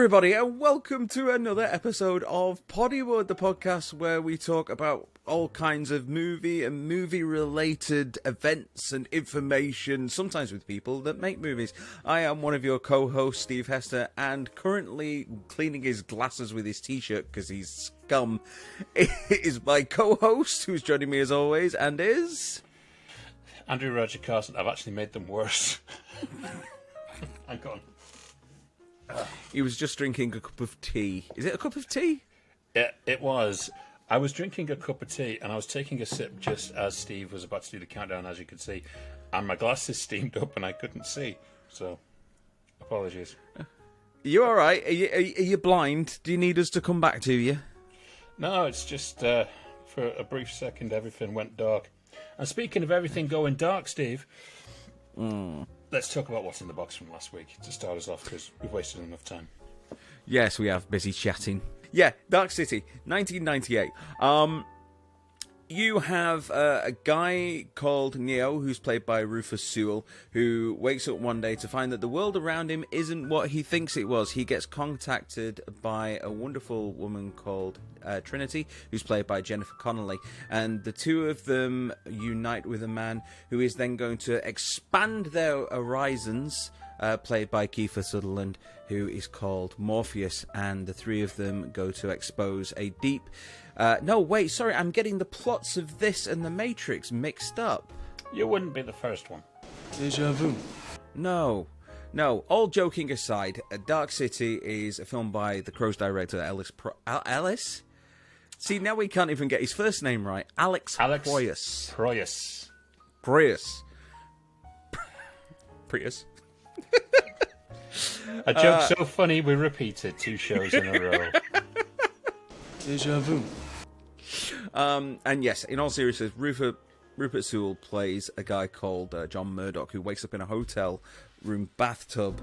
everybody, and welcome to another episode of Poddywood, the podcast where we talk about all kinds of movie and movie-related events and information, sometimes with people that make movies. I am one of your co-hosts, Steve Hester, and currently cleaning his glasses with his t-shirt because he's scum is my co-host, who's joining me as always, and is... Andrew Roger Carson. I've actually made them worse. I'm gone. He was just drinking a cup of tea. Is it a cup of tea? Yeah, it was. I was drinking a cup of tea and I was taking a sip just as Steve was about to do the countdown, as you could see. And my glasses steamed up and I couldn't see. So, apologies. Are you alright? Are you blind? Do you need us to come back to you? No, it's just for a brief second everything went dark. And speaking of everything going dark, Steve... Let's talk about what's in the box from last week to start us off, because we've wasted enough time. Yes, we have. Busy chatting. Yeah, Dark City, 1998. You have a guy called Neo, who's played by Rufus Sewell, who wakes up one day to find that the world around him isn't what he thinks it was. He gets contacted by a wonderful woman called Trinity, who's played by Jennifer Connelly, and the two of them unite with a man who is then going to expand their horizons, played by Kiefer Sutherland, who is called Morpheus, and the three of them go to expose a deep... no, wait, sorry, I'm getting the plots of this and The Matrix mixed up. You wouldn't be the first one. Deja vu. No, all joking aside, Dark City is a film by The Crow's director, Ellis? See, now we can't even get his first name right. Alex Proyas. Prius. A joke so funny we repeated 2 shows in a row. Deja vu. And yes, in all seriousness, Rupert Sewell plays a guy called John Murdoch, who wakes up in a hotel room bathtub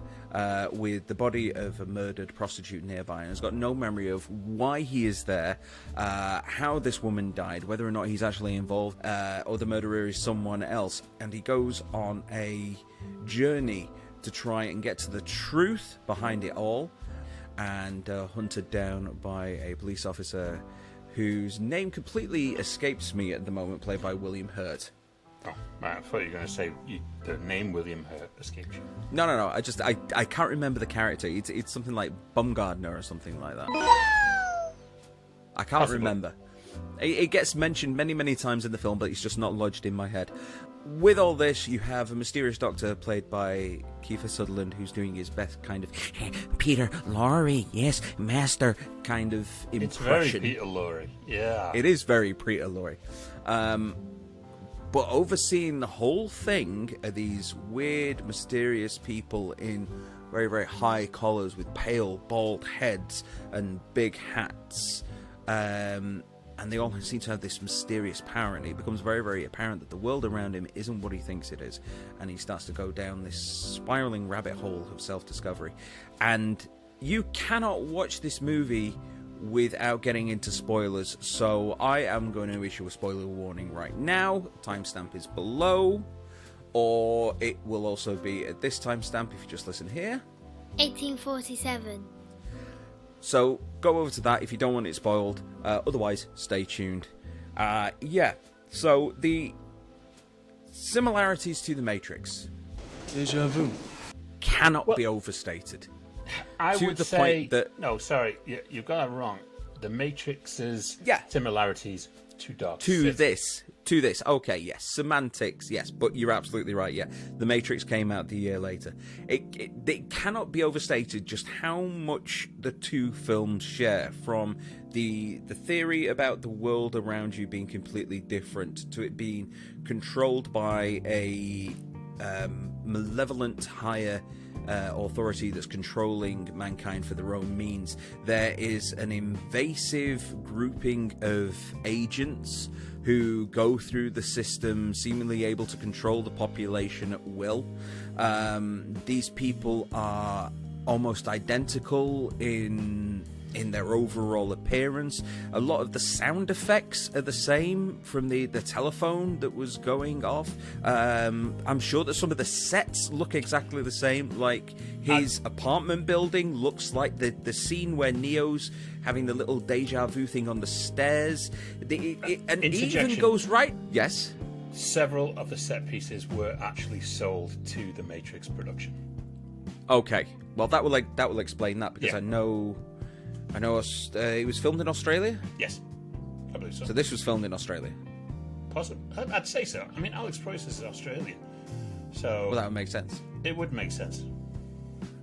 with the body of a murdered prostitute nearby, and has got no memory of why he is there, how this woman died, whether or not he's actually involved, or the murderer is someone else. And he goes on a journey to try and get to the truth behind it all, and hunted down by a police officer whose name completely escapes me at the moment, played by William Hurt. Oh, man, I thought you were going to say the name William Hurt escaped you. No, I can't remember the character. It's something like Bumgardner or something like that. I can't remember. It gets mentioned many, many times in the film, but it's just not lodged in my head. With all this, you have a mysterious doctor played by Kiefer Sutherland, who's doing his best kind of Peter Lorre, yes, master kind of impression. It's very Peter Lorre, yeah. It is very Peter Lorre. But overseeing the whole thing are these weird, mysterious people in very, very high collars with pale, bald heads and big hats. And they all seem to have this mysterious power, and it becomes very, very apparent that the world around him isn't what he thinks it is. And he starts to go down this spiraling rabbit hole of self-discovery. And you cannot watch this movie without getting into spoilers, so I am going to issue a spoiler warning right now. Timestamp is below, or it will also be at this timestamp if you just listen here. 1847. So go over to that if you don't want it spoiled. Otherwise, stay tuned. So the similarities to The Matrix Deja vu. cannot be overstated. I to would the say... point that... No, sorry, you've got it wrong. The Matrix's Yeah. similarities to Dark To City. this. Okay, yes. Semantics, yes. But you're absolutely right, yeah. The Matrix came out the year later. It cannot be overstated just how much the two films share, from the theory about the world around you being completely different to it being controlled by a malevolent higher authority that's controlling mankind for their own means. There is an invasive grouping of agents who go through the system, seemingly able to control the population at will. These people are almost identical in in their overall appearance. A lot of the sound effects are the same from the telephone that was going off. I'm sure that some of the sets look exactly the same. Like his apartment building looks like the scene where Neo's having the little deja vu thing on the stairs. And it even goes right. Yes. Several of the set pieces were actually sold to the Matrix production. Okay, well that will explain that, because I know it was filmed in Australia. Yes, I believe so. So this was filmed in Australia. Possibly, I'd say so. I mean, Alex Proyas is Australian, so Well, that would make sense. it would make sense.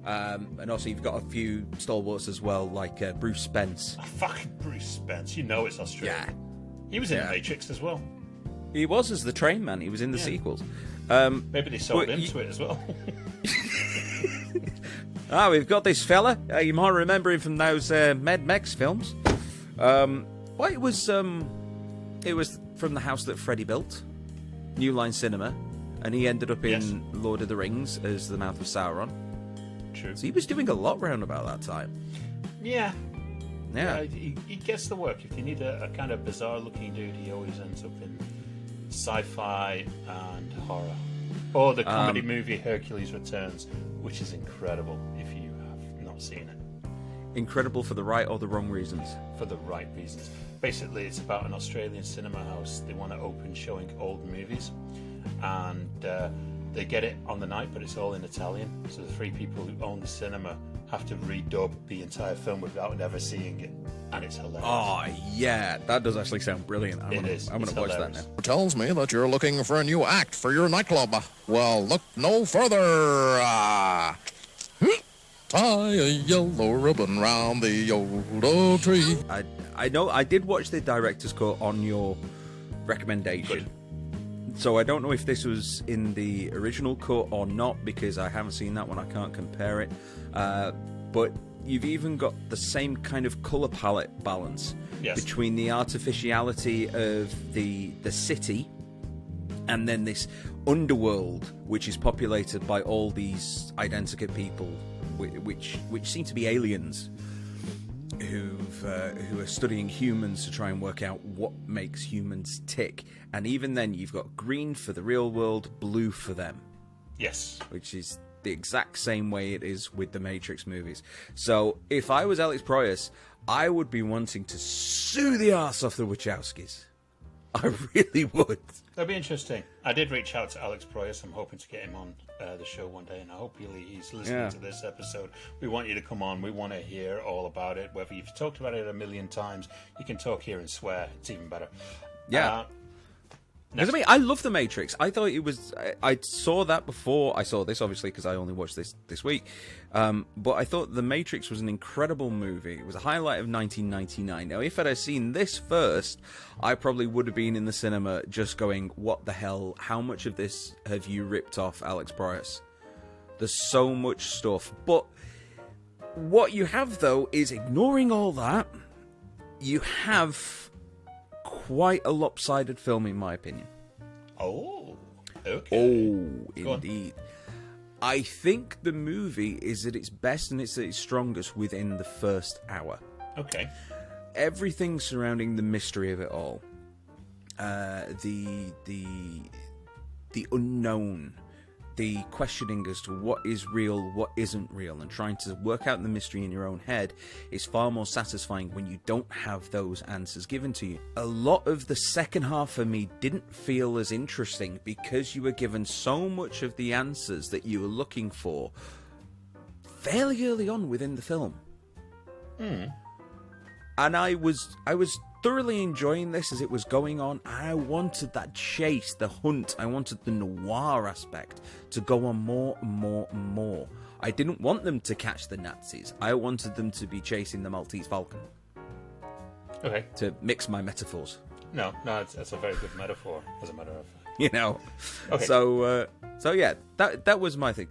And also you've got a few stalwarts as well, like Bruce Spence. Fucking Bruce Spence, you know it's Australian. Yeah. He was in the Matrix as well. He was as the train man. He was in the Yeah. sequels. Maybe they sold But him to it as well. We've got this fella. You might remember him from those Mad Max films. It was from the house that Freddy built, New Line Cinema, and he ended up in Lord of the Rings as the Mouth of Sauron. True. So he was doing a lot round about that time. Yeah. Yeah. He gets the work. If you need a kind of bizarre-looking dude, he always ends up in sci-fi and horror. Or the comedy movie Hercules Returns, which is incredible if you have not seen it. Incredible for the right or the wrong reasons. For the right reasons. Basically, it's about an Australian cinema house. They want to open showing old movies, and they get it on the night, but it's all in Italian. So the three people who own the cinema have to redub the entire film without ever seeing it, and it's hilarious. Oh, yeah. That does actually sound brilliant. I'm going It's to watch that hilarious. now. Tells me that you're looking for a new act for your nightclub. Well, look no further. Tie a yellow ribbon round the old oak tree. I know I did watch the director's cut on your recommendation. So I don't know if this was in the original cut or not, because I haven't seen that one. I can't compare it. But you've even got the same kind of colour palette balance between the artificiality of the city and then this underworld, which is populated by all these Identica people, which seem to be aliens who are studying humans to try and work out what makes humans tick. And even then, you've got green for the real world, blue for them. Yes. Which is the exact same way it is with the Matrix movies. So if I was Alex Proyas, I would be wanting to sue the arse off the Wachowskis. I really would. That'd be interesting. I did reach out to Alex Proyas. I'm hoping to get him on the show one day, and I hope he's listening to this episode. We want you to come on. We want to hear all about it. Whether you've talked about it a million times, you can talk here and swear. It's even better. Yeah. Because I mean, I love The Matrix. I thought it was... I saw that before I saw this, obviously, because I only watched this week. But I thought The Matrix was an incredible movie. It was a highlight of 1999. Now, if I'd have seen this first, I probably would have been in the cinema just going, what the hell? How much of this have you ripped off, Alex Proyas? There's so much stuff. But what you have, though, is ignoring all that, you have quite a lopsided film, in my opinion. Oh, okay. Oh, indeed. I think the movie is at its best and it's at its strongest within the first hour. Okay. Everything surrounding the mystery of it all, the unknown, the questioning as to what is real, what isn't real, and trying to work out the mystery in your own head is far more satisfying when you don't have those answers given to you. A lot of the second half for me didn't feel as interesting because you were given so much of the answers that you were looking for fairly early on within the film. And I was thoroughly enjoying this as it was going on. I wanted that chase, the hunt. I wanted the noir aspect to go on more and more and more. I didn't want them to catch the Nazis. I wanted them to be chasing the Maltese Falcon. Okay. To mix my metaphors. No, that's a very good metaphor, as a matter of fact. You know. Okay. So yeah, that was my thing.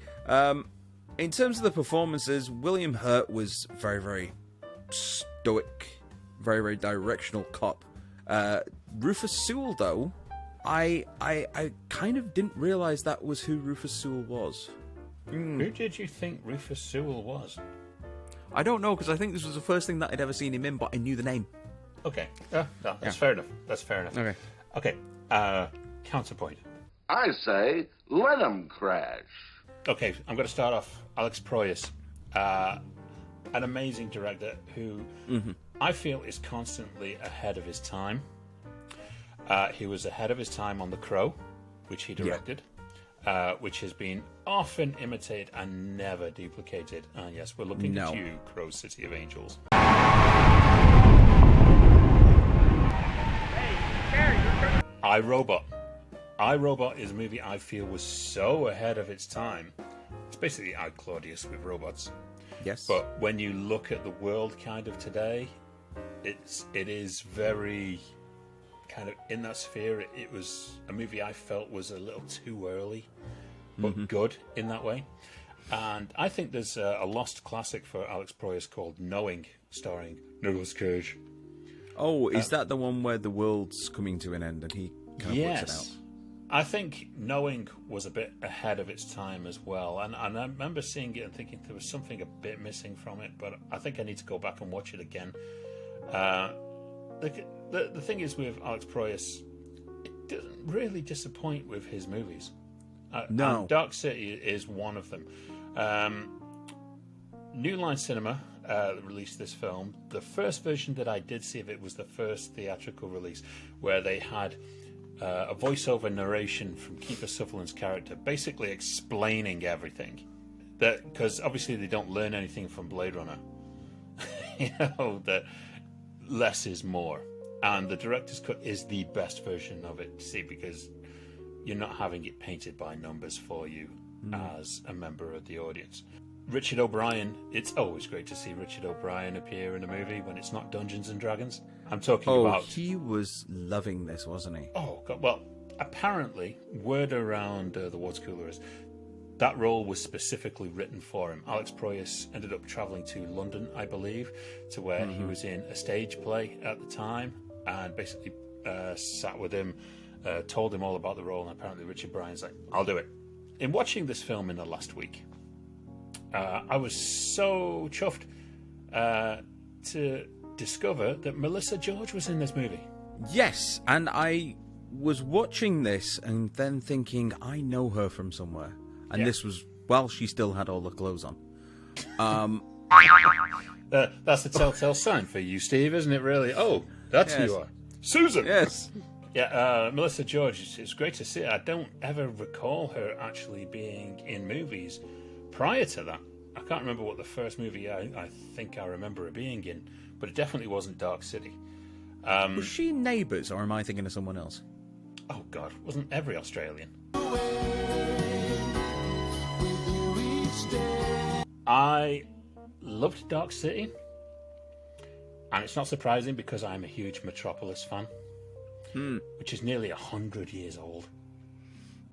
In terms of the performances, William Hurt was very, very stoic, very, very directional cop. Rufus Sewell, though, I kind of didn't realize that was who Rufus Sewell was. Who did you think Rufus Sewell was? I don't know, because I think this was the first thing that I'd ever seen him in, but I knew the name. Okay. No, that's fair enough. That's fair enough. Okay. Okay. Counterpoint. I say, let 'em crash. Okay, I'm going to start off. Alex Proyas, an amazing director who I feel is constantly ahead of his time. He was ahead of his time on The Crow, which he directed, which has been often imitated and never duplicated. And yes, we're looking at you, Crow City of Angels. iRobot. iRobot is a movie I feel was so ahead of its time. It's basically I, Claudius with robots. Yes. But when you look at the world kind of today, it is very kind of in that sphere. It was a movie I felt was a little too early, but good in that way. And I think there's a lost classic for Alex Proyas called Knowing, starring Nicolas Cage. Oh, is that the one where the world's coming to an end and he kind of works it out? I think Knowing was a bit ahead of its time as well. And I remember seeing it and thinking there was something a bit missing from it, but I think I need to go back and watch it again. The thing is with Alex Proyas, it doesn't really disappoint with his movies. No. And Dark City is one of them. New Line Cinema released this film. The first version that I did see of it was the first theatrical release, where they had a voiceover narration from Kiefer Sutherland's character, basically explaining everything. Because obviously they don't learn anything from Blade Runner. That less is more. And the director's cut is the best version of it, see, because you're not having it painted by numbers for you as a member of the audience. Richard O'Brien, it's always great to see Richard O'Brien appear in a movie when it's not Dungeons and Dragons. I'm talking about... he was loving this, wasn't he? Oh, God. Well, apparently, word around the water cooler is that role was specifically written for him. Alex Proyas ended up travelling to London, I believe, to where he was in a stage play at the time, and basically sat with him, told him all about the role, and apparently Richard Bryan's like, I'll do it. In watching this film in the last week, I was so chuffed to discover that Melissa George was in this movie. Yes, and I was watching this and then thinking, I know her from somewhere. And this was while she still had all the clothes on. That's a telltale sign for you, Steve, isn't it, really? Oh, that's who you are. Susan! Yes. Yeah, Melissa George, it's great to see her. I don't ever recall her actually being in movies prior to that. I can't remember what the first movie I think I remember her being in, but it definitely wasn't Dark City. Was she in Neighbours, or am I thinking of someone else? Oh, God, wasn't every Australian? I loved Dark City, and it's not surprising because I'm a huge Metropolis fan, which is nearly 100 years old.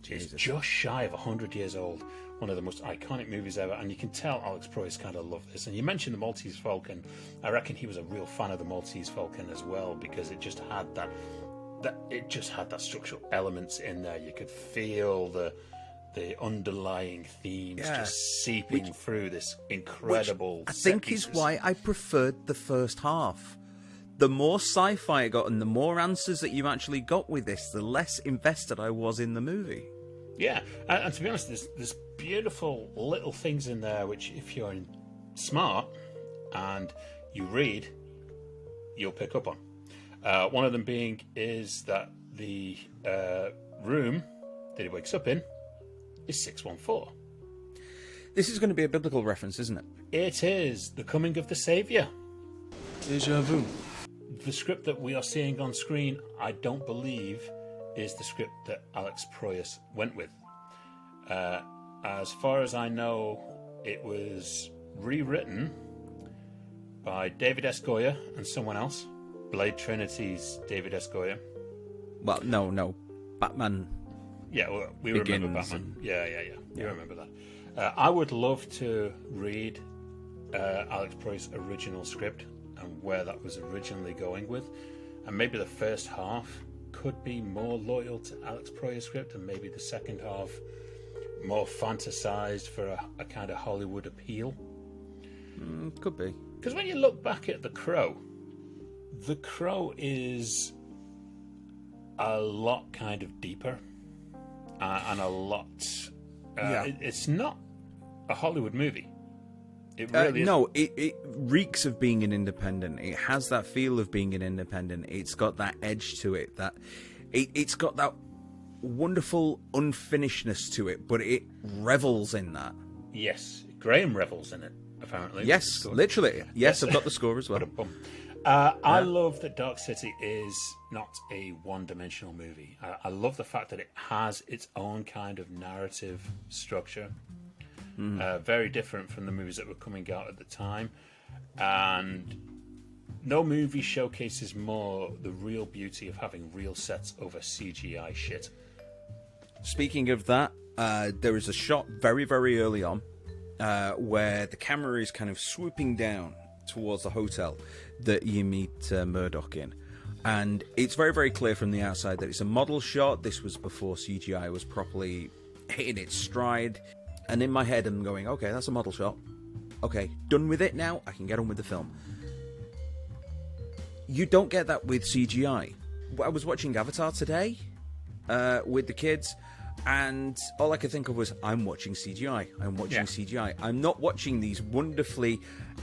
Jesus. It's just shy of 100 years old. One of the most iconic movies ever, and you can tell Alex Proyas kind of loved this. And you mentioned the Maltese Falcon. I reckon he was a real fan of the Maltese Falcon as well, because it just had that structural elements in there. You could feel the underlying themes just seeping through this incredible. I think is why I preferred the first half. The more sci-fi I got and the more answers that you actually got with this, the less invested I was in the movie. Yeah, and to be honest, there's beautiful little things in there which, if you're smart and you read, you'll pick up on. One of them being is that the room that he wakes up in is 614. This is going to be a biblical reference, isn't it? It is the coming of the Saviour. Deja vu. The script that we are seeing on screen, I don't believe, is the script that Alex Proyas went with. As far as I know, it was rewritten by David S. Goyer and someone else. Blade Trinity's David S. Goyer. Well, no. Batman. Yeah, well, we remember Batman. Yeah. We remember that. I would love to read Alex Proyas' original script and where that was originally going with. And maybe the first half could be more loyal to Alex Proyas' script, and maybe the second half more fantasized for a kind of Hollywood appeal. Could be. Because when you look back at The Crow is a lot kind of deeper and a lot. It's not a Hollywood movie. It really no, it reeks of being an independent. It has that feel of being an independent. It's got that edge to it. It's got that wonderful unfinishedness to it, but it revels in that. Yes, Graham revels in it, apparently. Yes, literally. Yes, I've got the score as well. I love that Dark City is not a one-dimensional movie. I love the fact that it has its own kind of narrative structure. Very different from the movies that were coming out at the time. And no movie showcases more the real beauty of having real sets over CGI shit. Speaking of that, there is a shot very, very early on where the camera is kind of swooping down towards the hotel that you meet Murdoch in. And it's very, very clear from the outside that it's a model shot. This was before CGI was properly hitting its stride. And in my head, I'm going, okay, that's a model shot. Okay, done with it now. I can get on with the film. You don't get that with CGI. I was watching Avatar today with the kids, and all I could think of was, I'm watching CGI. I'm watching CGI. I'm not watching these wonderfully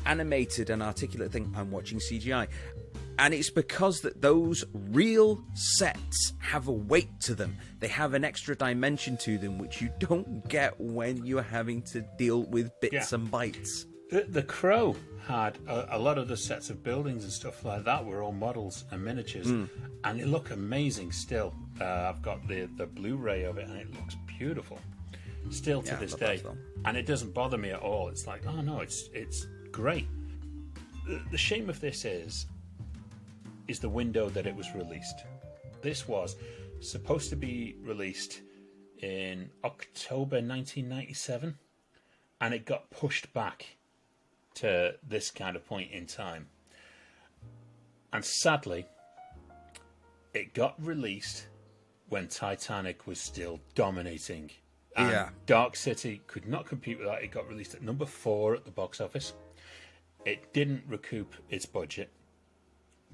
animated and articulate things. I'm watching CGI. And it's because that those real sets have a weight to them. They have an extra dimension to them, which you don't get when you're having to deal with bits and bytes. The Crow had a lot of the sets of buildings and stuff like that were all models and miniatures, and they look amazing still. I've got the Blu-ray of it, and it looks beautiful still to this day. And it doesn't bother me at all. It's like, oh no, it's great. The shame of this is the window that it was released. This was supposed to be released in October 1997, and it got pushed back to this kind of point in time. And sadly, it got released when Titanic was still dominating. And Dark City could not compete with that. It got released at number 4 at the box office. It didn't recoup its budget,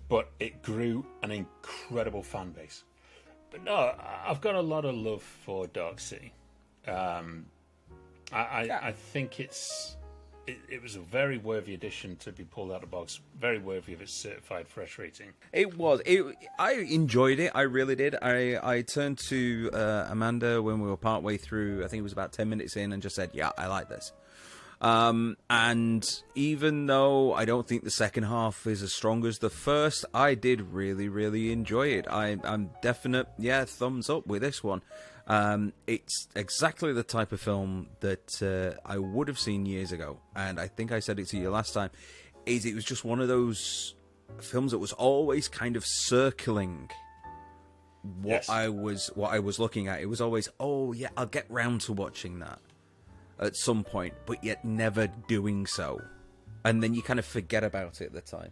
but it grew an incredible fan base. But no, I've got a lot of love for Dark City. I think it was a very worthy addition to be pulled out of the box. Very worthy of its certified fresh rating. It was. I enjoyed it. I really did. I turned to Amanda when we were partway through. I think it was about 10 minutes in, and just said, "Yeah, I like this." And even though I don't think the second half is as strong as the first, I did really, really enjoy it. I'm definite, thumbs up with this one. It's exactly the type of film that I would have seen years ago, and I think I said it to you last time. It was just one of those films that was always kind of circling what I was looking at. It was always, oh yeah, I'll get round to watching that at some point, but yet never doing so, and then you kind of forget about it at the time.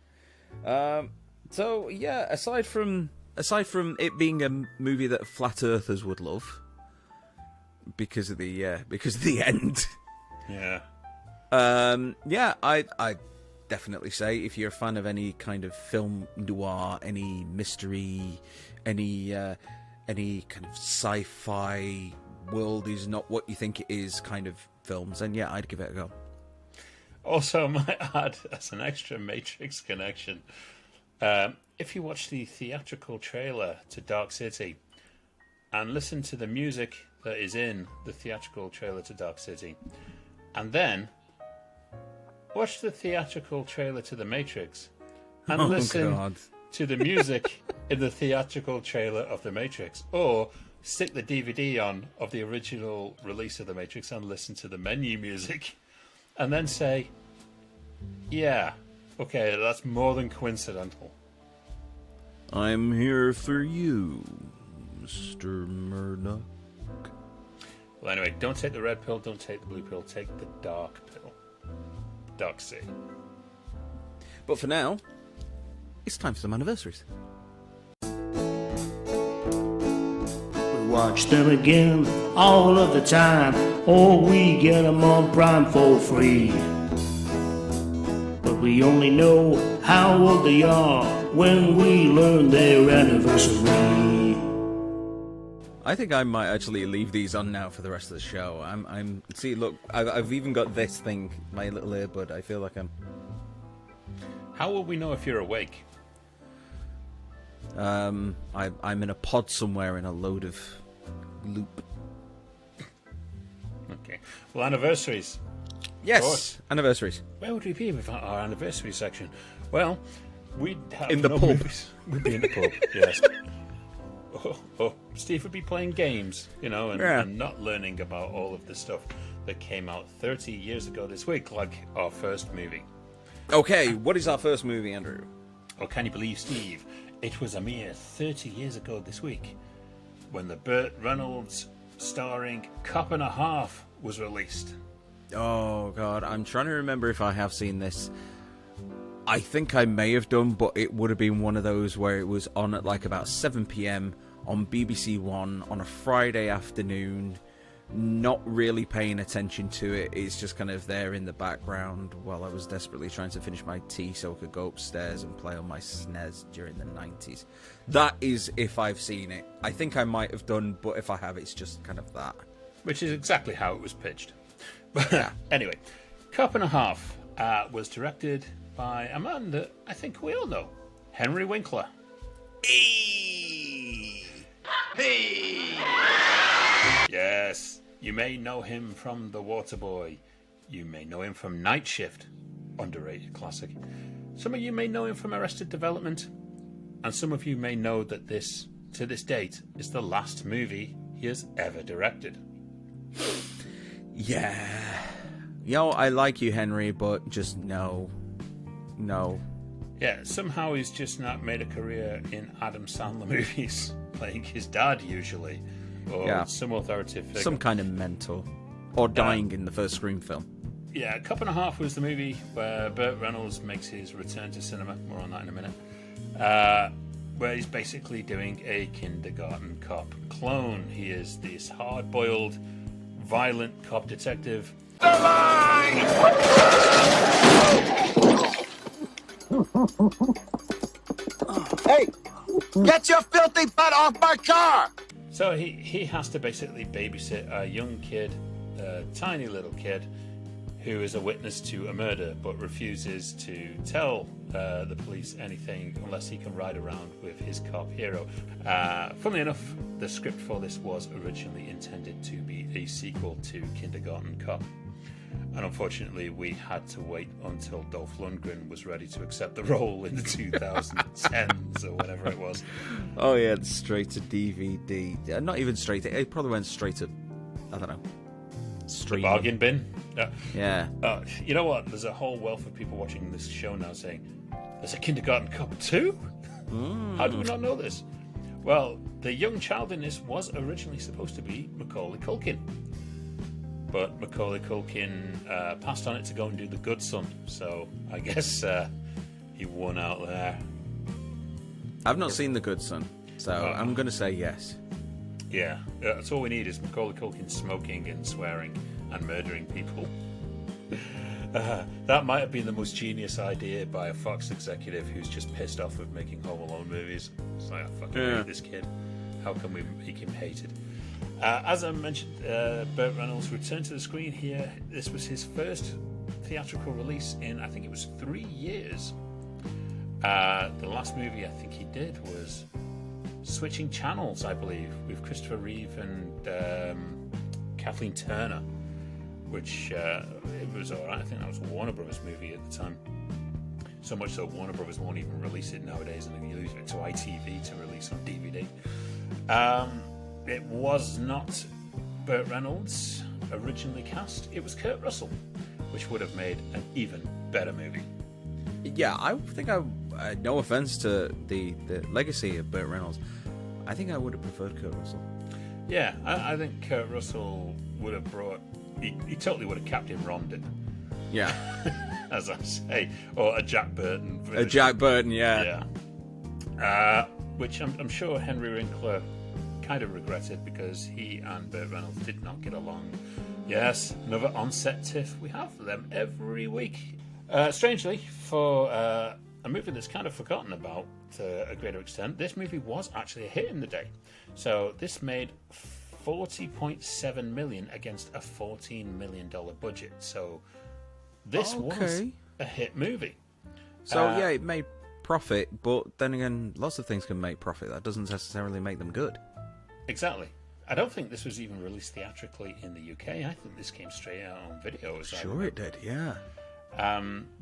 So yeah, aside from it being a movie that flat earthers would love because of the end, I definitely say if you're a fan of any kind of film noir, any mystery, any kind of sci-fi world is not what you think it is kind of films, and I'd give it a go. Also, I might add, as an extra Matrix connection, if you watch the theatrical trailer to Dark City and listen to the music that is in the theatrical trailer to Dark City, and then watch the theatrical trailer to The Matrix and listen to the music in the theatrical trailer of The Matrix, or stick the DVD on of the original release of The Matrix and listen to the menu music, and then say, yeah, okay, that's more than coincidental. I'm here for you, Mr. Murdoch. Well, anyway, don't take the red pill, don't take the blue pill, take the dark pill. Dark City. But for now, it's time for some anniversaries. Watch them again all of the time, or we get them on Prime for free. we only know how old they are when we learn their anniversary. I think I might actually leave these on now for the rest of the show. I'm. See, look, I've even got this thing, my little earbud. I feel like I'm. How will we know if you're awake? I'm in a pod somewhere in a load of loop. Okay. Well, anniversaries. Yes, anniversaries. Where would we be without our anniversary section? Well, we'd have In the no pub. movies. We'd be in the pub, yes. Steve would be playing games, and not learning about all of the stuff that came out 30 years ago this week, like our first movie. Okay, what is our first movie, Andrew? Oh, can you believe, Steve? It was a mere 30 years ago this week when the Burt Reynolds starring Cop and a Half was released. Oh, God, I'm trying to remember if I have seen this. I think I may have done, but it would have been one of those where it was on at like about 7 p.m. on BBC One on a Friday afternoon, not really paying attention to it. It's just kind of there in the background while I was desperately trying to finish my tea so I could go upstairs and play on my SNES during the 90s. That is if I've seen it. I think I might have done, but if I have, it's just kind of that. Which is exactly how it was pitched. But Yeah. anyway, Cop and a Half was directed by a man that I think we all know, Henry Winkler. Yes, you may know him from The Waterboy. You may know him from Night Shift, underrated classic. Some of you may know him from Arrested Development, and some of you may know that this, to this date, is the last movie he has ever directed. Yeah. I like you, Henry, but just no. Yeah, somehow he's just not made a career in Adam Sandler movies, playing his dad usually, or some authoritative figure. Some kind of mentor. Or dying in the first Scream film. Yeah, Cop and a Half was the movie where Burt Reynolds makes his return to cinema. More on that in a minute. Where he's basically doing a kindergarten cop clone. He is this hard-boiled, violent cop detective. Hey, get your filthy butt off my car! So he has to basically babysit a young kid, a tiny little kid, who is a witness to a murder but refuses to tell the police anything unless he can ride around with his cop hero. Funnily enough, the script for this was originally intended to be a sequel to Kindergarten Cop. And unfortunately, we had to wait until Dolph Lundgren was ready to accept the role in the 2010s or whatever it was. Oh, yeah, it's straight to DVD. Not even straight to... It probably went straight to... I don't know. Streaming. Bargain bin. Yeah. You know what? There's a whole wealth of people watching this show now saying, there's a Kindergarten Cop 2? How do we not know this? Well, the young child in this was originally supposed to be Macaulay Culkin. But Macaulay Culkin passed on it to go and do The Good Son. So I guess he won out there. I've not seen The Good Son, so I'm going to say yes. Yeah, that's all we need is Macaulay Culkin smoking and swearing and murdering people. That might have been the most genius idea by a Fox executive who's just pissed off with making Home Alone movies. It's like, I fucking hate this kid. How can we make him hated? As I mentioned, Burt Reynolds returned to the screen here. This was his first theatrical release in, I think it was 3 years. The last movie I think he did was Switching Channels, I believe, with Christopher Reeve and Kathleen Turner, which it was alright. I think that was a Warner Brothers movie at the time. So much so Warner Brothers won't even release it nowadays, and then you leave it to ITV to release on DVD. It was not Burt Reynolds originally cast. It was Kurt Russell, which would have made an even better movie. Yeah, I think no offense to the legacy of Burt Reynolds, I think I would have preferred Kurt Russell. Yeah, I think Kurt Russell would have brought... He totally would have Captain Ron did. Yeah. As I say. Or a Jack Burton. A Jack Burton, yeah. Yeah. Which I'm sure Henry Winkler kind of regretted because he and Burt Reynolds did not get along. Yes, another on-set tiff. We have them every week. Strangely, for a movie that's kind of forgotten about to a greater extent, this movie was actually a hit in the day. So this made $40.7 million against a $14 million budget. So this was a hit movie. So yeah, it made profit, but then again, lots of things can make profit. That doesn't necessarily make them good. Exactly. I don't think this was even released theatrically in the UK. I think this came straight out on video. Sure it did, yeah.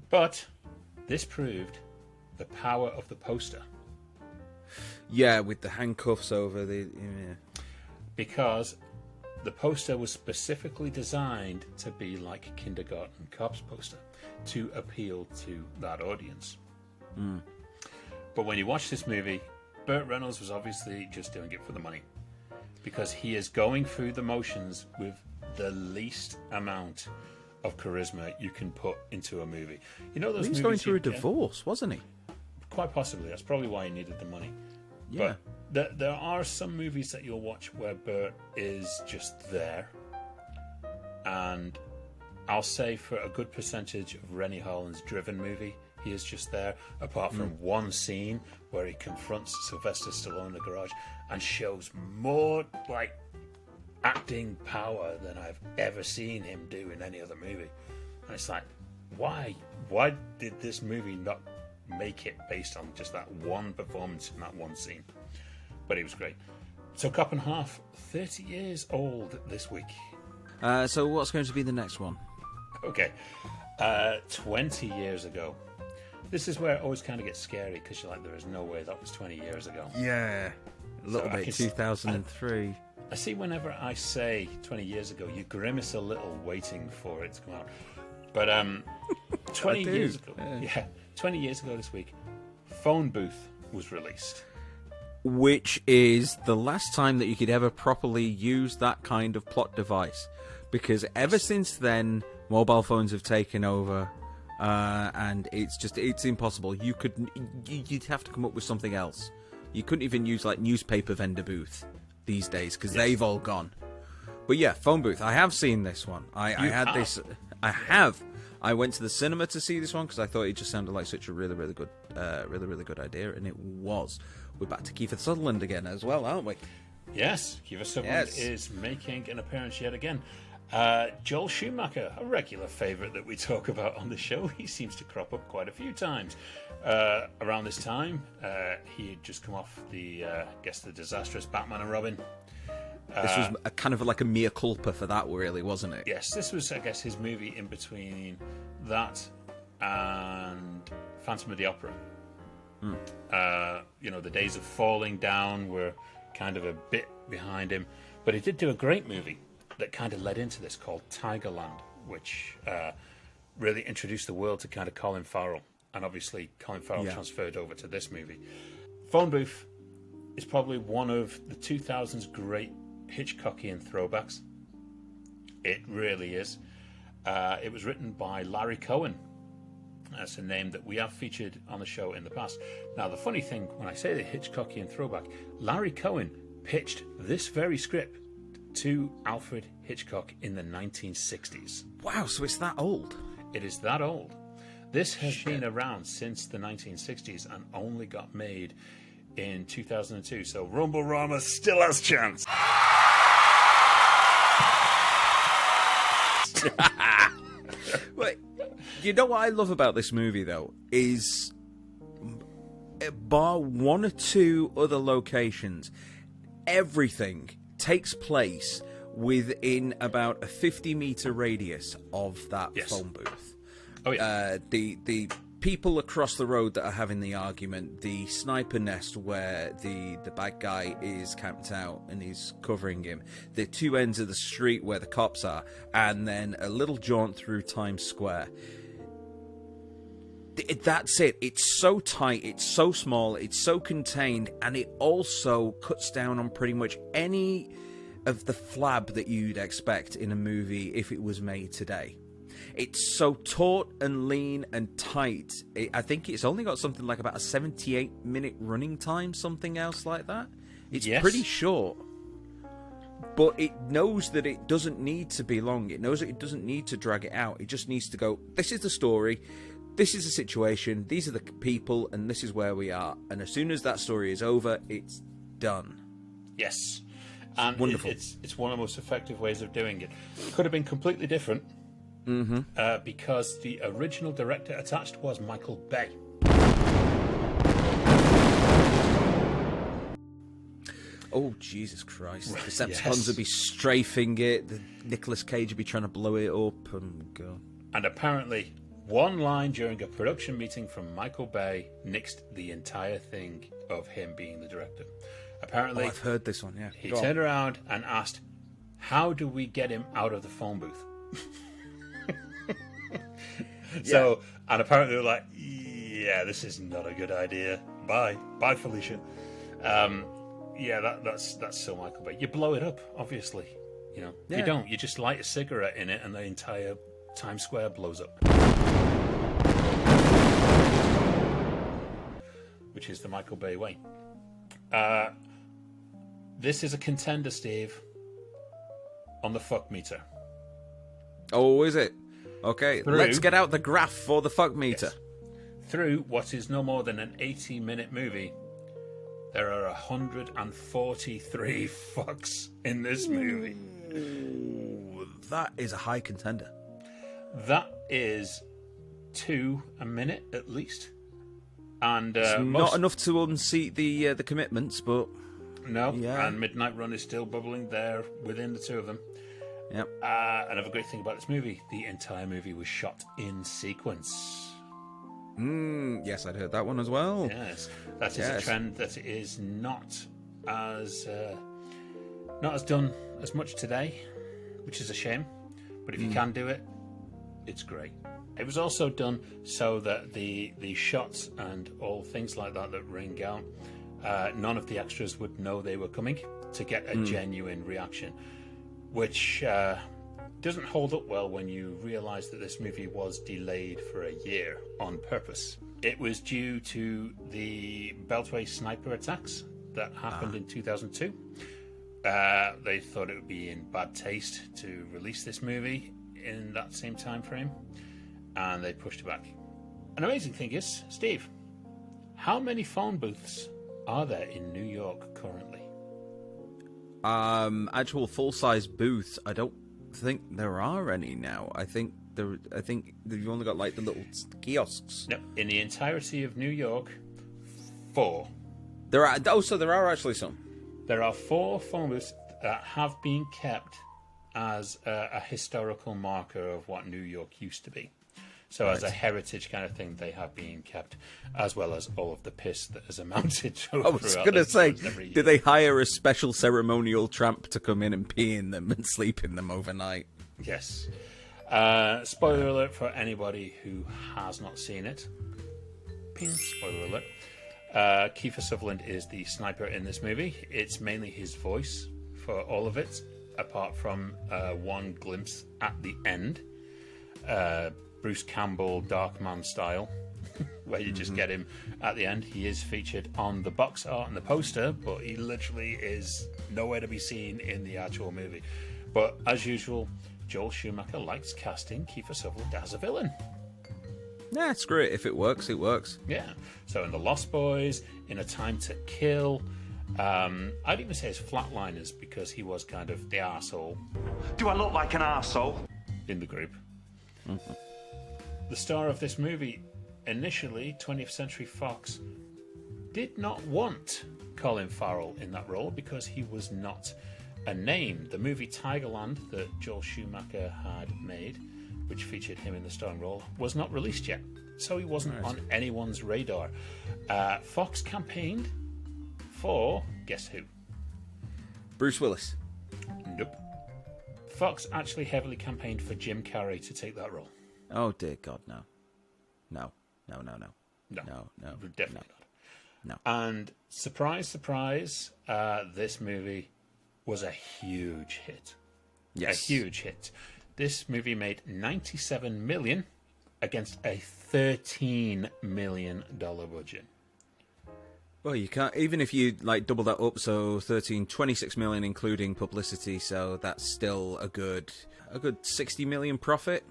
But this proved the power of the poster. Yeah, with the handcuffs over the... Yeah. Because the poster was specifically designed to be like a Kindergarten Cop's poster, to appeal to that audience. But when you watch this movie, Burt Reynolds was obviously just doing it for the money. Because he is going through the motions with the least amount of charisma you can put into a movie. You know those he was movies going through a divorce, wasn't he? Quite possibly. That's probably why he needed the money. Yeah. But there are some movies that you'll watch where Burt is just there. And I'll say for a good percentage of Rennie Harlin's Driven movie, he is just there, apart from one scene where he confronts Sylvester Stallone in the garage and shows more like acting power than I've ever seen him do in any other movie. And it's like, why did this movie not make it based on just that one performance in that one scene? But it was great. So Cop and Half, 30 years old this week. So what's going to be the next one? Okay, 20 years ago. This is where it always kind of gets scary because you're like, there is no way that was 20 years ago. Yeah, a little So bit, 2003. I see whenever I say 20 years ago, you grimace a little waiting for it to come out. But 20 do, years ago, yeah. 20 years ago this week, Phone Booth was released. Which is the last time that you could ever properly use that kind of plot device. Because ever since then, mobile phones have taken over, and it's impossible. You'd have to come up with something else. You couldn't even use like newspaper vendor booth these days because they've all gone. But yeah, Phone Booth. I have seen this one. I went to the cinema to see this one because I thought it just sounded like such a really good idea, and it was. We're back to Kiefer Sutherland again as well, aren't we? Yes, Kiefer Sutherland is making an appearance yet again. Joel Schumacher, a regular favourite that we talk about on the show. He seems to crop up quite a few times. Around this time, he had just come off the disastrous Batman and Robin. This was a kind of like a mea culpa for that, really, wasn't it? Yes, this was, I guess, his movie in between that and Phantom of the Opera. The days of falling down were kind of a bit behind him, but he did do a great movie that kind of led into this called Tigerland, which really introduced the world to kind of Colin Farrell, and obviously Colin Farrell transferred over to this movie. Phone Booth is probably one of the 2000s great Hitchcockian throwbacks. It really is. It was written by Larry Cohen. That's a name that we have featured on the show in the past. Now, the funny thing, when I say the Hitchcockian throwback, Larry Cohen pitched this very script to Alfred Hitchcock in the 1960s. Wow, so it's that old? It is that old. This has been around since the 1960s and only got made in 2002. So Rumble-Rama still has chance. Wait, you know what I love about this movie, though, is bar one or two other locations, everything takes place within about a 50-meter radius of that phone booth. Oh, yeah. The people across the road that are having the argument, the sniper nest where the bad guy is camped out and he's covering him, the two ends of the street where the cops are, and then a little jaunt through Times Square. That's it. It's so tight, it's so small, it's so contained, and it also cuts down on pretty much any of the flab that you'd expect in a movie if it was made today. It's so taut and lean and tight. I think it's only got something like about a 78-minute running time, something else like that. It's pretty short. But it knows that it doesn't need to be long. It knows that it doesn't need to drag it out. It just needs to go, this is the story. this is a situation, these are the people, and this is where we are. And as soon as that story is over, it's done. Yes. And wonderful. It's one of the most effective ways of doing it. It could have been completely different because the original director attached was Michael Bay. Oh, Jesus Christ. The Decepticons Yes. would be strafing it, the Nicolas Cage would be trying to blow it up, and go. And apparently, one line during a production meeting from Michael Bay nixed the entire thing of him being the director. Apparently, I've heard this one, yeah. he Go on. turned around and asked, "How do we get him out of the phone booth?" So, and apparently they were like, "Yeah, this is not a good idea. Bye, Felicia." That's so Michael Bay. You blow it up, obviously. You know, Yeah. you don't. You just light a cigarette in it, and the entire Times Square blows up. Which is the Michael Bay way. This is a contender, Steve, on the fuck meter. Oh, is it? Okay, Through- let's get out the graph for the fuck meter. Through what is no more than an 80-minute movie, there are 143 fucks in this movie. Ooh, that is a high contender. That is 2 a minute at least. And It's not enough to unseat the commitments, but No, Yeah. and Midnight Run is still bubbling there within the two of them. yep. Another great thing about this movie, the entire movie was shot in sequence. Yes, I'd heard that one as well. Yes, that is a Yes. trend that is not as done as much today, which is a shame. But if you can do it, it's great. It was also done so that the shots and all things like that ring out, none of the extras would know they were coming to get a genuine reaction, which doesn't hold up well when you realise that this movie was delayed for a year on purpose. It was due to the Beltway sniper attacks that happened in 2002. They thought it would be in bad taste to release this movie in that same time frame, and they pushed it back. An amazing thing is, Steve, how many phone booths are there in New York currently? Actual full-size booths, I don't think there are any now. I think you've only got like the little kiosks. No, in the entirety of New York, 4. There are there are actually some. There are 4 phone booths that have been kept as a historical marker of what New York used to be. So as a heritage kind of thing, they have been kept, as well as all of the piss that has amounted to. I was going to say, did they hire a special ceremonial tramp to come in and pee in them and sleep in them overnight? Yes. Spoiler alert for anybody who has not seen it. Ping, spoiler alert. Kiefer Sutherland is the sniper in this movie. It's mainly his voice for all of it, apart from one glimpse at the end. Bruce Campbell, Darkman style, where you just get him at the end. He is featured on the box art and the poster, but he literally is nowhere to be seen in the actual movie. But as usual, Joel Schumacher likes casting Kiefer Sutherland as a villain. Yeah, screw it. If it works, it works. Yeah. So in The Lost Boys, in A Time to Kill, I'd even say it's Flatliners, because he was kind of the arsehole Do I look like an arsehole? in the group. The star of this movie, initially 20th Century Fox, did not want Colin Farrell in that role because he was not a name. The movie Tigerland that Joel Schumacher had made, which featured him in the starring role, was not released yet, so he wasn't on anyone's radar. Fox campaigned for, guess who? Bruce Willis. Nope. Fox actually heavily campaigned for Jim Carrey to take that role. Oh dear God, no. No. Definitely No. not. And surprise, surprise, this movie was a huge hit. Yes. A huge hit. This movie made $97 million against a $13 million budget. Well, you can't, even if you like double that up, so 26 million including publicity, so that's still a good 60 million profit.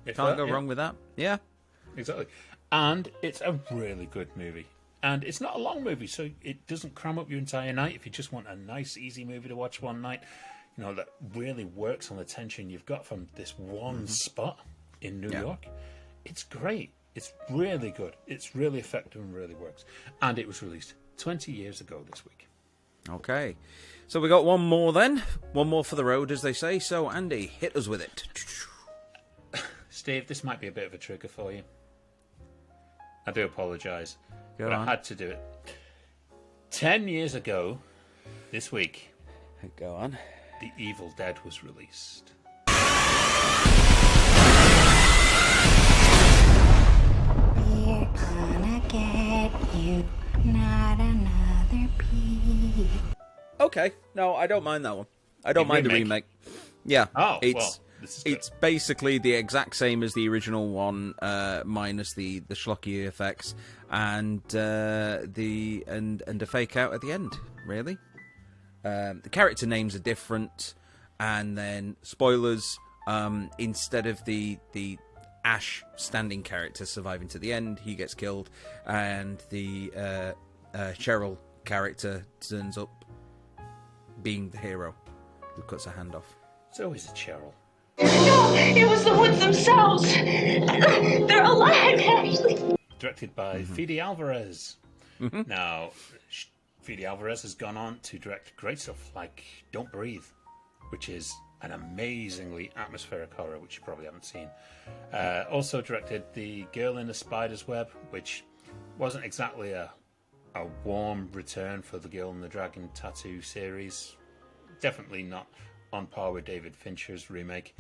If Can't that, go yeah. wrong with that. Yeah. exactly. And it's a really good movie. And it's not a long movie, so it doesn't cram up your entire night. If you just want a nice, easy movie to watch one night, you know, that really works on the tension you've got from this one spot in New York, it's great. It's really good. It's really effective and really works. And it was released 20 years ago this week. Okay. So we got one more then. One more for the road, as they say. So, Andy, hit us with it. Steve, this might be a bit of a trigger for you. I do apologise. Go But on. I had to do it. 10 years ago this week, Go on. The Evil Dead was released. We're gonna get you, not another piece. Okay. No, I don't mind that one. I don't mind the remake. Yeah. Oh, it's, well, this is good. It's basically the exact same as the original one, minus the schlocky effects and a fake out at the end. Really, the character names are different, and then spoilers. Instead of the Ash standing character surviving to the end, he gets killed, and the Cheryl character turns up being the hero who cuts her hand off. It's always a Cheryl. No, it was the woods themselves. They're alive, actually. Directed by Fede Alvarez. Now, Fede Alvarez has gone on to direct great stuff like Don't Breathe, which is an amazingly atmospheric horror, which you probably haven't seen. Also directed The Girl in the Spider's Web, which wasn't exactly a warm return for the Girl in the Dragon Tattoo series. Definitely not on par with David Fincher's remake.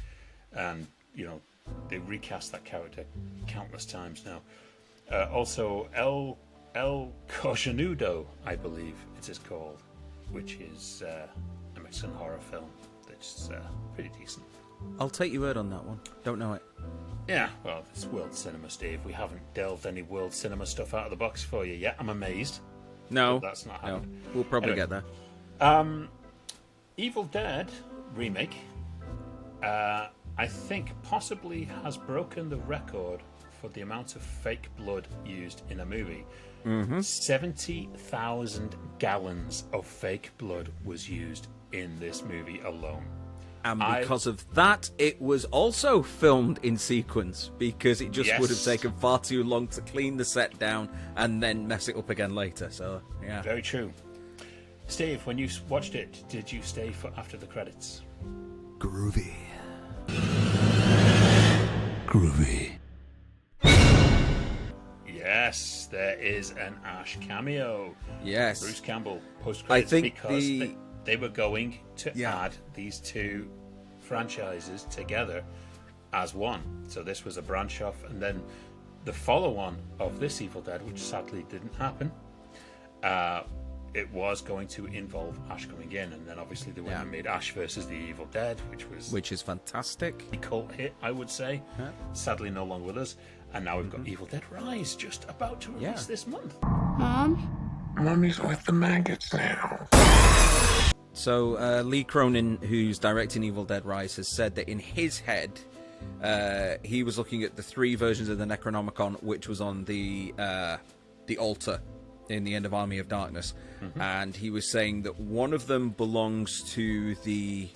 And, you know, they recast that character countless times now. Also, El Cojonudo, I believe it is called, which is a Mexican horror film that's pretty decent. I'll take your word on that one. Don't know it. Yeah, well, it's world cinema, Steve. We haven't delved any world cinema stuff out of the box for you yet. I'm amazed. No, But that's not happened. No. We'll probably Anyway. get there. Evil Dead remake, I think possibly has broken the record for the amount of fake blood used in a movie. 70,000 gallons of fake blood was used in this movie alone. And because of that, it was also filmed in sequence because it just would have Yes. taken far too long to clean the set down and then mess it up again later. So, yeah. Very true. Steve, when you watched it, did you stay for after the credits? Groovy. Groovy. Yes, there is an Ash cameo. Yes. Bruce Campbell post-credits, I think because they were going to Yeah. add these two franchises together as one. So this was a branch off, and then the follow-on of this Evil Dead, which sadly didn't happen, it was going to involve Ash coming in, and then obviously they went and made Ash versus the Evil Dead, which is fantastic. A cult hit, I would say. Yeah. Sadly, no longer with us. And now we've got Evil Dead Rise just about to release this month. Mom? Mommy's with the maggots now. So, Lee Cronin, who's directing Evil Dead Rise, has said that in his head, he was looking at the 3 versions of the Necronomicon, which was on the altar in the end of Army of Darkness, and he was saying that one of them belongs to the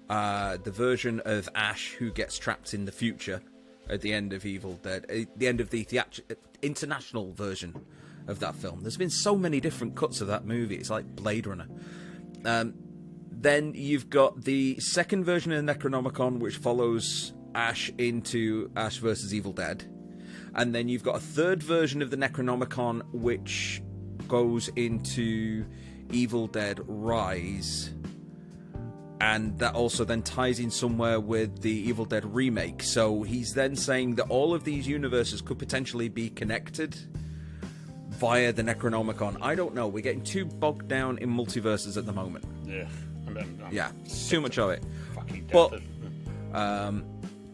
version of Ash who gets trapped in the future at the end of Evil Dead, at the end of the international version of that film. There's been so many different cuts of that movie. It's like Blade Runner. Then you've got the second version of the Necronomicon, which follows Ash into Ash versus Evil Dead. And then you've got a third version of the Necronomicon, which goes into Evil Dead Rise. And that also then ties in somewhere with the Evil Dead remake. So he's then saying that all of these universes could potentially be connected via the Necronomicon. I don't know. We're getting too bogged down in multiverses at the moment. Yeah. Yeah, too much of it. Fucking But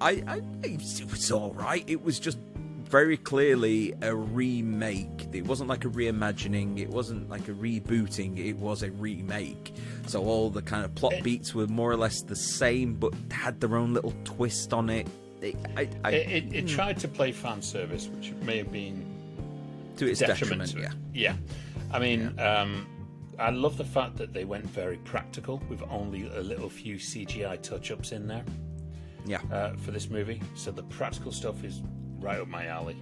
it was all right. It was just very clearly a remake. It wasn't like a reimagining. It wasn't like a rebooting. It was a remake. So all the kind of plot beats were more or less the same, but had their own little twist on it. It tried to play fan service, which may have been to its detriment. To it. Yeah. I mean, I love the fact that they went very practical with only a little few CGI touch-ups in there. Yeah. For this movie, so the practical stuff is right up my alley.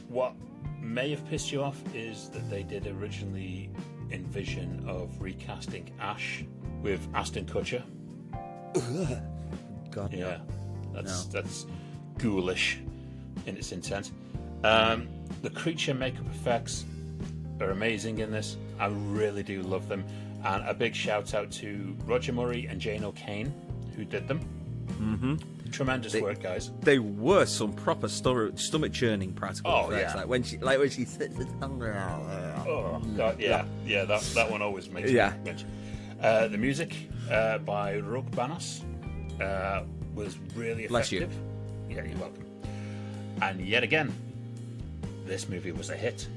What may have pissed you off is that they did originally envision of recasting Ash with Ashton Kutcher. God, yeah, that's ghoulish in its intent. The creature makeup effects are amazing in this. I really do love them, and a big shout out to Roger Murray and Jane O'Kane who did them. Mm-hmm. Tremendous work, guys. They were some proper stomach churning practical effects. Yeah. Like when she sits the tongue out. Oh God, yeah. That one always makes me mention. The music by Rug Banas was really effective. Bless you. Yeah, you're welcome. And yet again, this movie was a hit.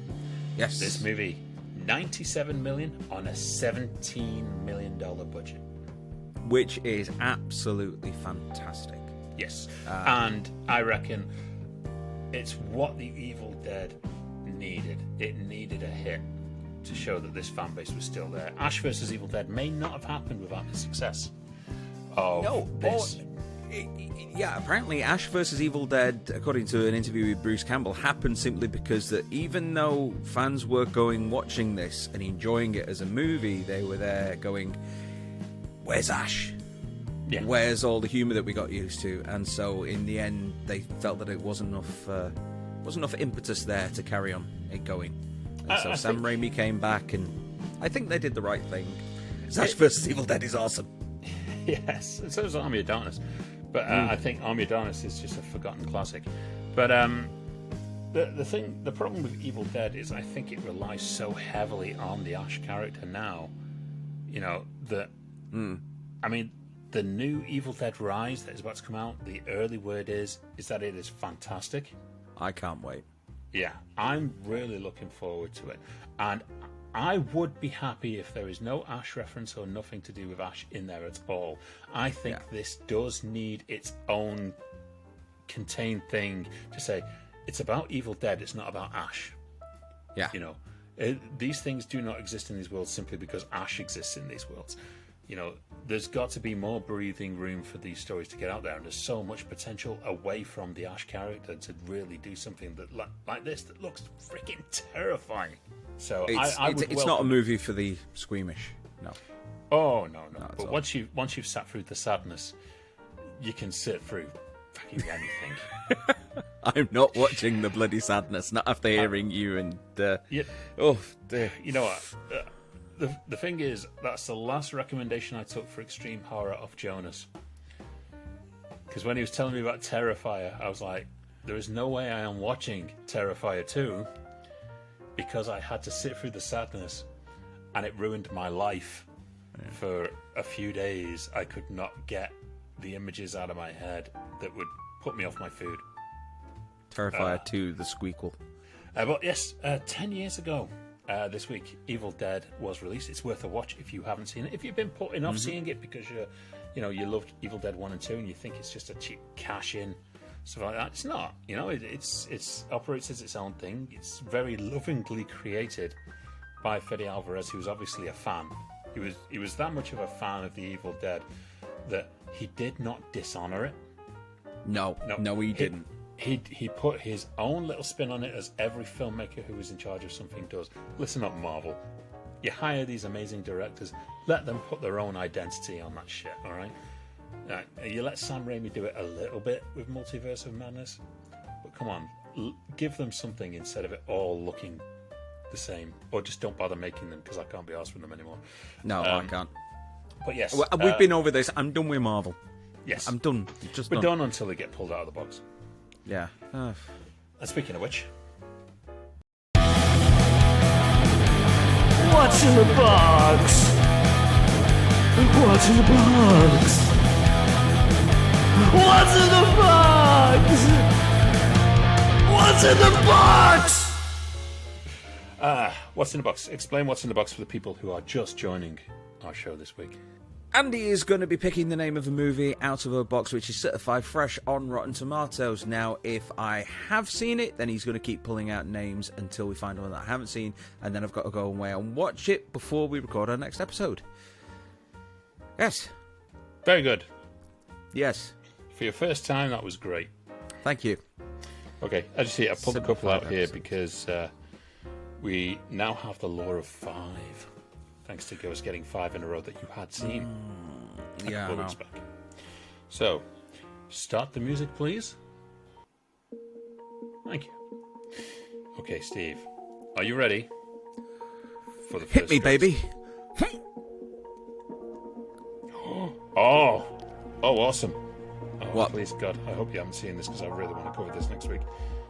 Yes. This movie, $97 million on a $17 million budget. Which is absolutely fantastic. Yes. And I reckon it's what the Evil Dead needed. It needed a hit to show that this fan base was still there. Ash vs. Evil Dead may not have happened without the success of this. Yeah, apparently Ash vs. Evil Dead, according to an interview with Bruce Campbell, happened simply because that even though fans were watching this and enjoying it as a movie, they were there going, where's Ash? Yeah. Where's all the humour that we got used to? And so in the end, they felt that it wasn't enough impetus there to carry on it going. And so Sam Raimi came back, and I think they did the right thing. Ash vs. Evil Dead is awesome. Yes, and so is Army of Darkness. But I think Army of Darkness is just a forgotten classic. But the problem with Evil Dead is I think it relies so heavily on the Ash character now, that I mean, the new Evil Dead Rise that is about to come out, the early word is that it is fantastic. I can't wait. Yeah, I'm really looking forward to it. And I would be happy if there is no Ash reference or nothing to do with Ash in there at all. I think this does need its own contained thing to say, it's about Evil Dead, it's not about Ash. Yeah. These things do not exist in these worlds simply because Ash exists in these worlds. There's got to be more breathing room for these stories to get out there, and there's so much potential away from the Ash character to really do something that like this that looks freaking terrifying. So it's not a movie for the squeamish. No. Oh no. But once you've sat through the sadness, you can sit through fucking anything. I'm not watching the bloody sadness. Not after hearing you and. Oh dear. You know what? The thing is, that's the last recommendation I took for extreme horror off Jonas. Because when he was telling me about Terrifier, I was like, there is no way I am watching Terrifier 2 because I had to sit through the sadness and it ruined my life for a few days. I could not get the images out of my head that would put me off my food. Terrifier 2, the squeakle. But yes, 10 years ago, this week, Evil Dead was released. It's worth a watch if you haven't seen it. If you've been putting off seeing it because you loved Evil Dead 1 and 2 and you think it's just a cheap cash-in, stuff like that, it's not. It operates as its own thing. It's very lovingly created by Fede Alvarez, who's obviously a fan. He was that much of a fan of the Evil Dead that he did not dishonor it. No, he didn't. He put his own little spin on it, as every filmmaker who is in charge of something does. Listen up, Marvel. You hire these amazing directors, let them put their own identity on that shit, alright? You let Sam Raimi do it a little bit with Multiverse of Madness, but come on, give them something instead of it all looking the same. Or just don't bother making them, because I can't be arsed with them anymore. No, I can't. But yes. We've been over this. I'm done with Marvel. Yes. I'm done. We're done until they get pulled out of the box. Yeah. And speaking of which, what's in the box? What's in the box? What's in the box? What's in the box? What's in the box? Explain what's in the box for the people who are just joining our show this week. Andy is going to be picking the name of a movie out of a box which is certified fresh on Rotten Tomatoes. Now, if I have seen it, then he's going to keep pulling out names until we find one that I haven't seen, and then I've got to go away and watch it before we record our next episode. Yes. Very good. Yes. For your first time, that was great. Thank you. Okay, as you see, I pulled a couple out here episodes. because we now have the law of 5. Thanks to us getting 5 in a row that you had seen. Yeah, a couple I weeks know. back. So, start the music, please. Thank you. Okay, Steve, are you ready for the first Hit me, script? baby. Oh, awesome. Oh, What? Please, God, I hope you haven't seen this because I really want to cover this next week.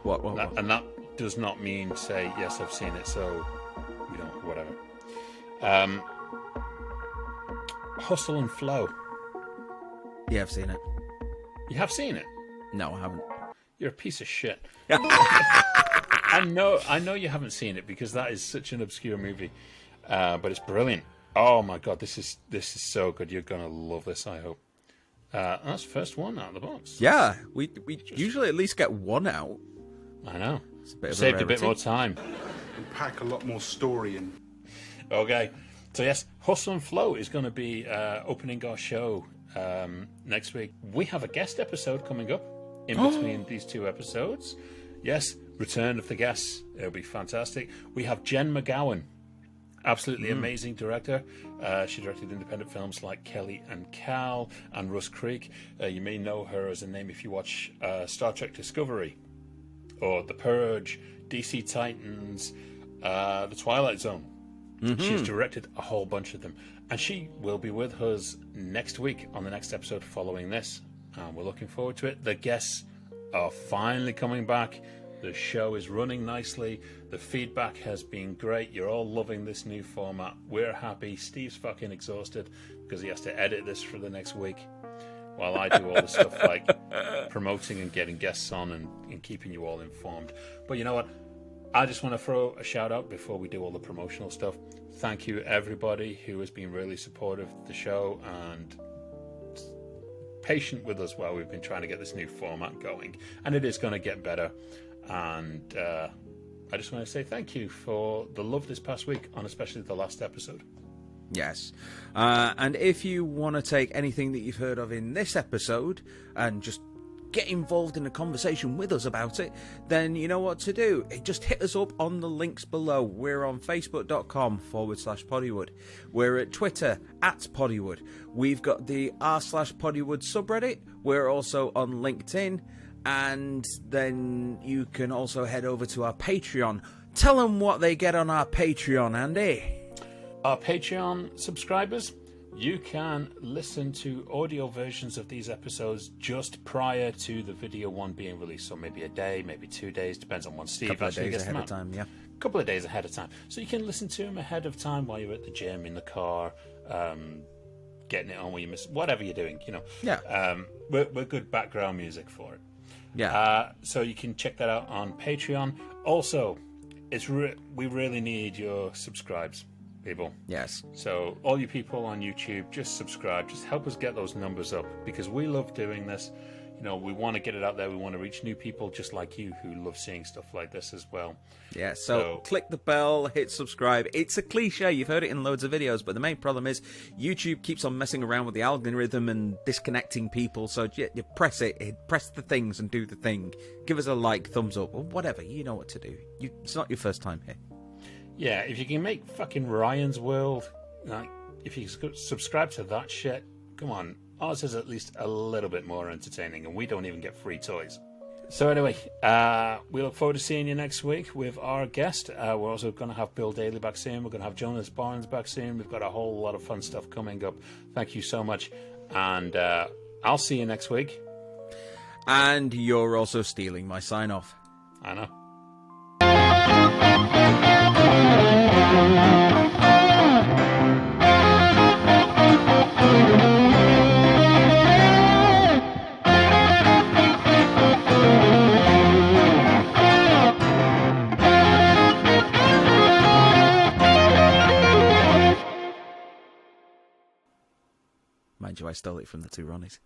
What? And that does not mean say, yes, I've seen it, so, you know, whatever. Hustle and Flow. Yeah, I've seen it. You have seen it? No, I haven't. You're a piece of shit. I know you haven't seen it because that is such an obscure movie, but it's brilliant. Oh my God, this is so good. You're gonna love this, I hope. That's the first one out of the box. Yeah, we usually at least get one out. I know. It's a bit of Saved a bit rarity. more time. Pack a lot more story in. Okay, so yes, Hustle and Flow is going to be opening our show next week. We have a guest episode coming up in between these two episodes. Yes, return of the guests. It'll be fantastic. We have Jen McGowan, absolutely amazing director. She directed independent films like Kelly and Cal and Rust Creek. You may know her as a name if you watch Star Trek Discovery or The Purge, DC Titans, The Twilight Zone. She's directed a whole bunch of them, and she will be with us next week on the next episode following this. We're looking forward to it. The guests are finally coming back. The show is running nicely. The feedback has been great. You're all loving this new format. We're happy. Steve's fucking exhausted because he has to edit this for the next week while I do all the stuff like promoting and getting guests on and keeping you all informed. But you know what? I just want to throw a shout out before we do all the promotional stuff. Thank you, everybody who has been really supportive of the show and patient with us while we've been trying to get this new format going. And it is going to get better. And I just want to say thank you for the love this past week, on especially the last episode. Yes. And if you want to take anything that you've heard of in this episode and just get involved in a conversation with us about it, then you know what to do. Just hit us up on the links below. We're on facebook.com/Poddywood. We're at Twitter @Poddywood. We've got the r/Poddywood subreddit. We're also on LinkedIn. And then you can also head over to our Patreon. Tell them what they get on our Patreon, Andy. Our Patreon subscribers, you can listen to audio versions of these episodes just prior to the video one being released. So maybe a day, maybe 2 days, depends on when Steve Couple of actually days gets them ahead of out. time, yeah. A couple of days ahead of time. So you can listen to them ahead of time while you're at the gym, in the car, getting it on when you miss, whatever you're doing, you know. Yeah. We're good background music for it. Yeah. So you can check that out on Patreon. Also, we really need your subscribes, people. Yes. So all you people on YouTube, just subscribe. Just help us get those numbers up because we love doing this. You know, we want to get it out there. We want to reach new people just like you who love seeing stuff like this as well. Yeah, so click the bell, hit subscribe. It's a cliche. You've heard it in loads of videos, but the main problem is YouTube keeps on messing around with the algorithm and disconnecting people. So you press it, press the things and do the thing. Give us a like, thumbs up, or whatever. You know what to do. It's not your first time here. Yeah, if you can make fucking Ryan's World, like, if you subscribe to that shit, come on. Ours is at least a little bit more entertaining, and we don't even get free toys. So anyway, we look forward to seeing you next week with our guest. We're also going to have Bill Daly back soon. We're going to have Jonas Barnes back soon. We've got a whole lot of fun stuff coming up. Thank you so much, and I'll see you next week. And you're also stealing my sign-off. I know. mind you, I stole it from the two Ronnies.